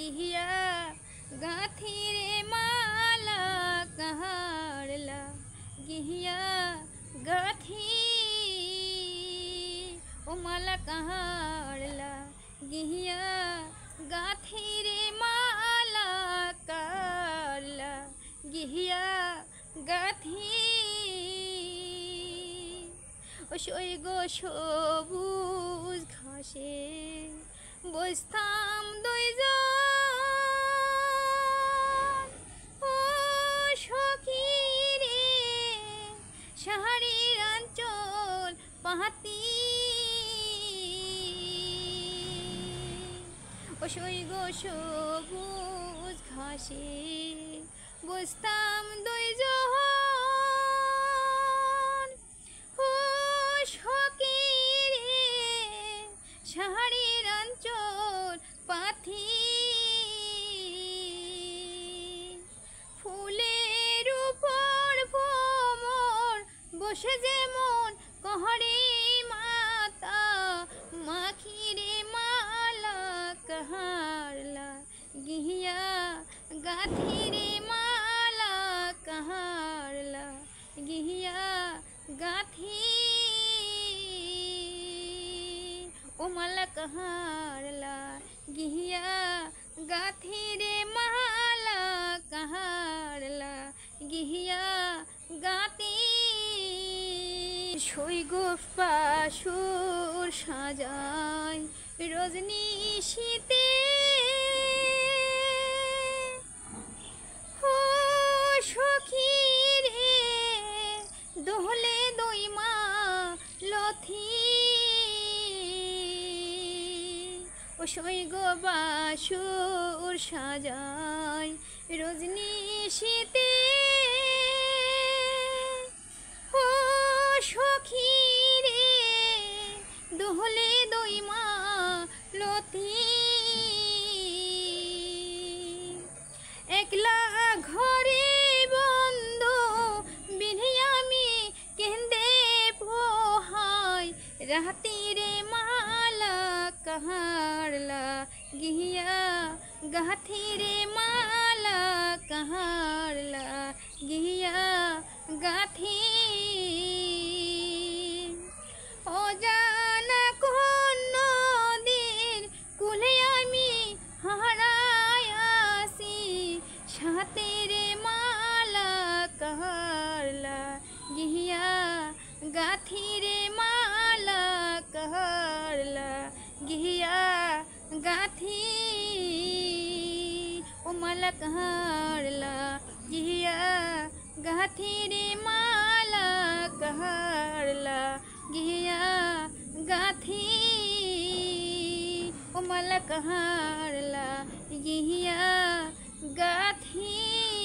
गिहिया गाथी रे माला कहारला गिहिया गाथी ओ माला कहारला गिहिया गाथी रे माला कहारला गिहिया गाथी ওই গো সবুজ ঘাসে বসতাম দুইজন ও সখী রে শাড়ির আঁচল পাহাতি ওই গো সবুজ ঘাসে বসতাম দুইজন শাড়ির আঁচল পাথি ফুলের উপর ভ্রমর বসে যেমন কহরে মাতা মাখিরে মালা কহারলা গিহিয়া গাথিরে মালা কহারলা গিহিয়া গাথি ओ माला कहारला गिहिया गाथी रे माला कहारला गिहिया गाती शৈগো পাশুর সাজায় রজনী শীতে ও সখী রে দোহলে দইমা লথি শৈগো বাসুর সাজায় রজনী শীতে ও সখী রে দোহলে দইমা লতি একলা ঘরে বন্ধ বিধি আমি কেন্দে পোহায় রাতি রে মালা कहारला गिहिया गाथी रे माला कहारला गिहिया गाथी ओ जाना कोन नदीर कुले आमी हाराय आसी साथे रे माला कहारला गिहिया गाथी रे माला कहारला गिहिया गाथी ओ माला कहारला गिहिया गाथी रे माला कहारला गिहिया गाथी ओ माला कहारला गिहिया गाथी।